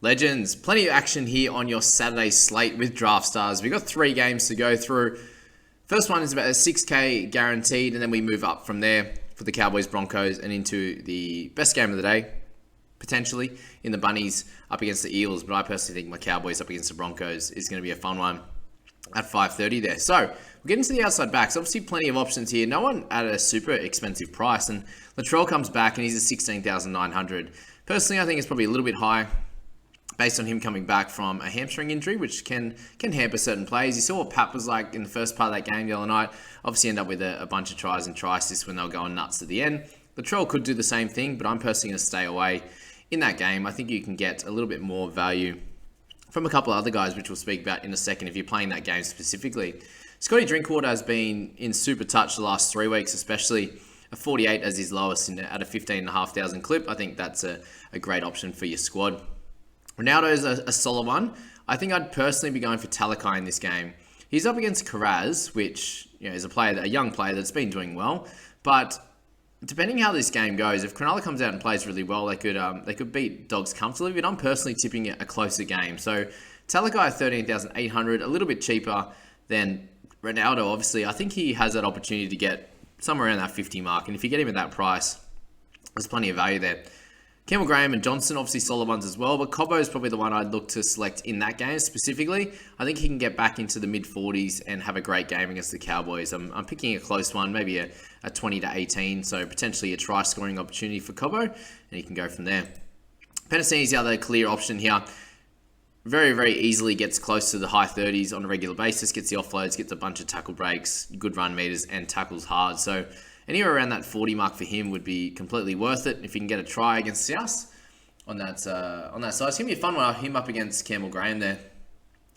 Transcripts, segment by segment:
Legends, plenty of action here on your Saturday slate with Draftstars. We've got 3 games to go through. First one is about a 6K guaranteed, and then we move up from there for the Cowboys Broncos and into the best game of the day, potentially, in the Bunnies up against the Eels. But I personally think my Cowboys up against the Broncos is going to be a fun one at 5:30 there. So we'll get into the outside backs. Obviously, plenty of options here. No one at a super expensive price, and Latrell comes back and he's at 16,900. Personally, I think it's probably a little bit high, based on him coming back from a hamstring injury, which can hamper certain plays. You saw what Pat was like in the first part of that game the other night. Obviously end up with a bunch of tries and try assists when they were going nuts at the end. Latrell could do the same thing, but I'm personally going to stay away in that game. I think you can get a little bit more value from a couple of other guys, which we'll speak about in a second if you're playing that game specifically. Scotty Drinkwater has been in super touch the last 3 weeks, especially a 48 as his lowest at a 15,500 clip. I think that's a great option for your squad. Ronaldo's a solid one. I think I'd personally be going for Talakai in this game. He's up against Karaz, which is a young player that's been doing well. But depending how this game goes, if Cronulla comes out and plays really well, they could beat Dogs comfortably. But I'm personally tipping it a closer game. So Talakai at 13,800, a little bit cheaper than Ronaldo. Obviously, I think he has that opportunity to get somewhere around that 50 mark. And if you get him at that price, there's plenty of value there. Campbell Graham and Johnson, obviously solid ones as well, but Cobbo is probably the one I'd look to select in that game specifically. I think he can get back into the mid-40s and have a great game against the Cowboys. I'm picking a close one, maybe a 20 to 18, so potentially a try-scoring opportunity for Cobbo, and he can go from there. Penasini's the other clear option here. Very, very easily gets close to the high 30s on a regular basis, gets the offloads, gets a bunch of tackle breaks, good run meters, and tackles hard. So anywhere around that 40 mark for him would be completely worth it if you can get a try against South on that side. It's going to be a fun one, him up against Campbell Graham there.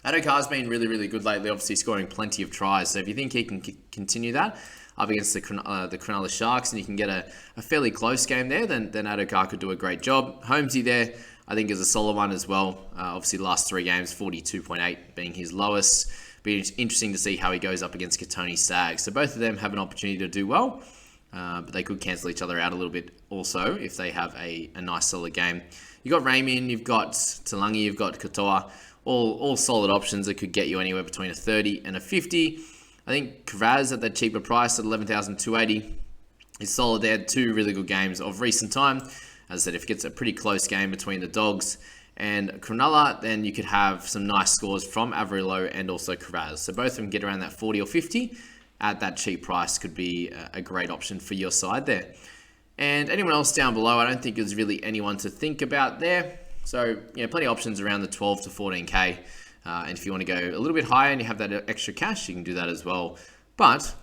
Adokar's been really, really good lately, obviously scoring plenty of tries. So if you think he can continue that up against the Cronulla Sharks and you can get a fairly close game there, then Adokar could do a great job. Holmesy there, I think, is a solid one as well. Obviously, the last 3 games, 42.8 being his lowest. Be interesting to see how he goes up against Katoni Staggs. So both of them have an opportunity to do well. But they could cancel each other out a little bit also if they have a nice solid game. You've got Raymond, you've got Talangi, you've got Katoa, all solid options that could get you anywhere between a 30 and a 50. I think Kraz at that cheaper price at 11,280 is solid. They had 2 really good games of recent time. As I said, if it gets a pretty close game between the Dogs and Cronulla, then you could have some nice scores from Averillo and also Kraz. So both of them get around that 40 or 50. At that cheap price could be a great option for your side there. And anyone else down below, I don't think there's really anyone to think about there. So, plenty of options around the 12 to 14K. And if you want to go a little bit higher and you have that extra cash, you can do that as well. But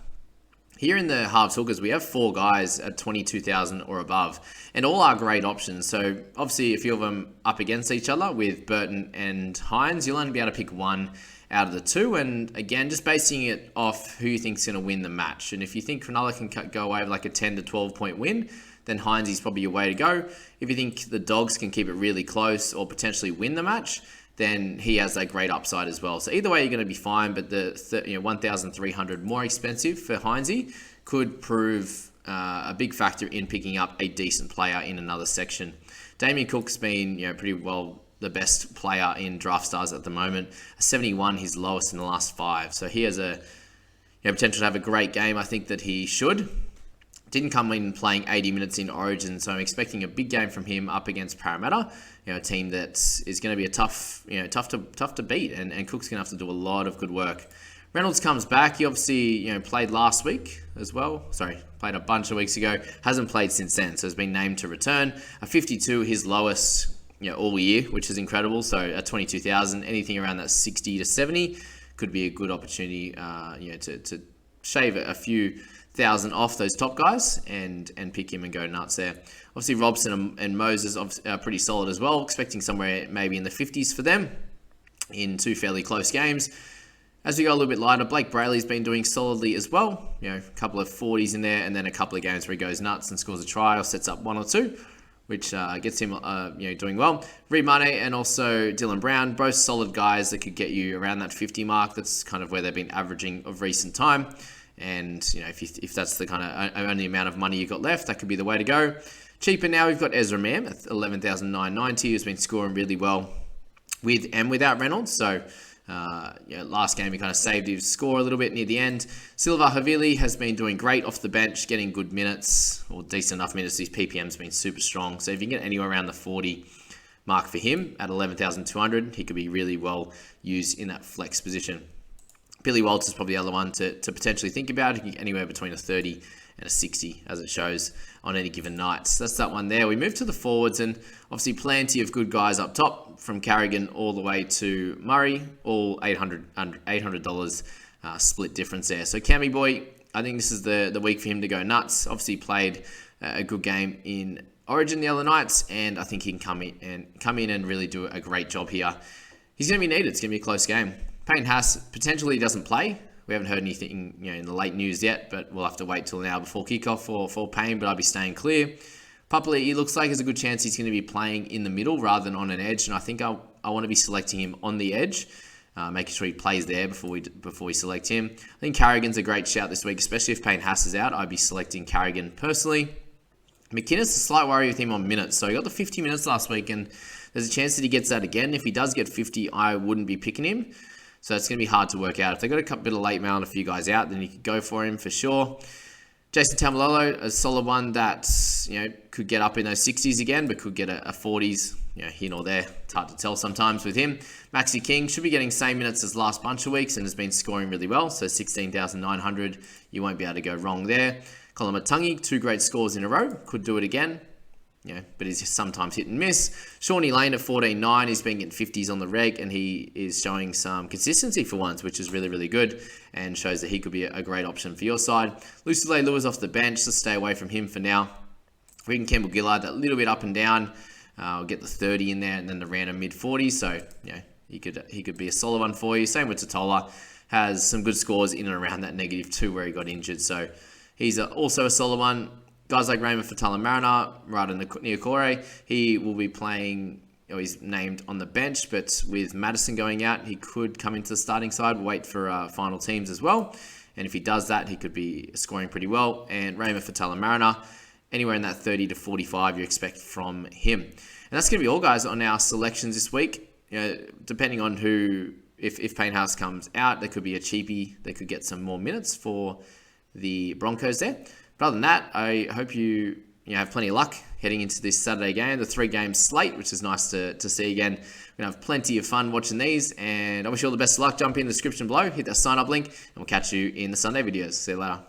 here in the halves hookers, we have 4 guys at 22,000 or above, and all are great options. So obviously, a few of them up against each other with Burton and Hines, you'll only be able to pick one out of the 2, and again, just basing it off who you think's going to win the match. And if you think Cronulla can go away with like a 10 to 12 point win, then Hines is probably your way to go. If you think the Dogs can keep it really close or potentially win the match, then he has that great upside as well. So either way, you're going to be fine, but the 1,300 more expensive for Heinze could prove a big factor in picking up a decent player in another section. Damien Cook's been pretty well the best player in Draftstars at the moment. A 71, his lowest in the last 5. So he has a potential to have a great game. I think that he should. Didn't come in playing 80 minutes in Origin, so I'm expecting a big game from him up against Parramatta, a team that is going to be tough to beat, and Cook's going to have to do a lot of good work. Reynolds comes back. He obviously played last week as well. Sorry, played a bunch of weeks ago. Hasn't played since then, so has been named to return. A 52, his lowest all year, which is incredible. So at 22,000, anything around that 60 to 70 could be a good opportunity, to shave a few thousand off those top guys and pick him and go nuts there. Obviously, Robson and Moses are pretty solid as well. Expecting somewhere maybe in the 50s for them in 2 fairly close games. As we go a little bit lighter, Blake Brayley's been doing solidly as well. A couple of 40s in there, and then a couple of games where he goes nuts and scores a try or sets up 1 or 2. Which gets him doing well. Reed Mane and also Dylan Brown, both solid guys that could get you around that 50 mark. That's kind of where they've been averaging of recent time. And if that's the kind of only amount of money you got left, that could be the way to go. Cheaper now, we've got Ezra Mam at 11,990, who's been scoring really well with and without Reynolds. So, last game he kind of saved his score a little bit near the end. Silva Havili has been doing great off the bench, getting good minutes, or decent enough minutes. His PPM's been super strong. So if you can get anywhere around the 40 mark for him at 11,200, he could be really well used in that flex position. Billy Walters is probably the other one to potentially think about. He can get anywhere between a 30 and a 60 as it shows on any given night. So that's that one there. We move to the forwards, and obviously plenty of good guys up top, from Carrigan all the way to Murray, all $800 split difference there. So Cammy boy, I think this is the week for him to go nuts. Obviously played a good game in Origin the other nights, and I think he can come in and really do a great job here. He's going to be needed. It's going to be a close game. Payne Haas potentially doesn't play. We haven't heard anything in the late news yet, but we'll have to wait till now before kickoff for Payne, but I'll be staying clear. Papali, it looks like there's a good chance he's going to be playing in the middle rather than on an edge, and I think I want to be selecting him on the edge, making sure he plays there before we select him. I think Carrigan's a great shout this week, especially if Payne Haas is out. I'd be selecting Carrigan personally. McInnes, a slight worry with him on minutes. So he got the 50 minutes last week, and there's a chance that he gets that again. If he does get 50, I wouldn't be picking him. So it's going to be hard to work out. If they got a bit of late mail and a few guys out, then you could go for him for sure. Jason Tamalolo, a solid one that could get up in those 60s again, but could get a 40s. Here nor there. It's hard to tell sometimes with him. Maxi King should be getting same minutes as last bunch of weeks and has been scoring really well. So 16,900, you won't be able to go wrong there. Colin Matangi, 2 great scores in a row. Could do it again. But he's sometimes hit and miss. Shawnee Lane at 14.9. He's been getting 50s on the reg, and he is showing some consistency for once, which is really, really good, and shows that he could be a great option for your side. Lucille Lewis off the bench, so stay away from him for now. Regan Campbell-Gillard, that little bit up and down. We'll get the 30 in there, and then the random mid-40s. So, he could be a solid one for you. Same with Totola. Has some good scores in and around that -2 where he got injured. So, he's also a solid one. Guys like Raymond Fatala Mariner, Rada Niokore, he will be playing, he's named on the bench, but with Madison going out, he could come into the starting side. We'll wait for final teams as well. And if he does that, he could be scoring pretty well. And Raymond Fatala Mariner, anywhere in that 30 to 45 you expect from him. And that's going to be all, guys, on our selections this week. Depending on if Payne Haas comes out, there could be a cheapie. They could get some more minutes for the Broncos there. But other than that, I hope you have plenty of luck heading into this Saturday game, the 3-game slate, which is nice to see again. We're going to have plenty of fun watching these, and I wish you all the best of luck. Jump in the description below, hit that sign-up link, and we'll catch you in the Sunday videos. See you later.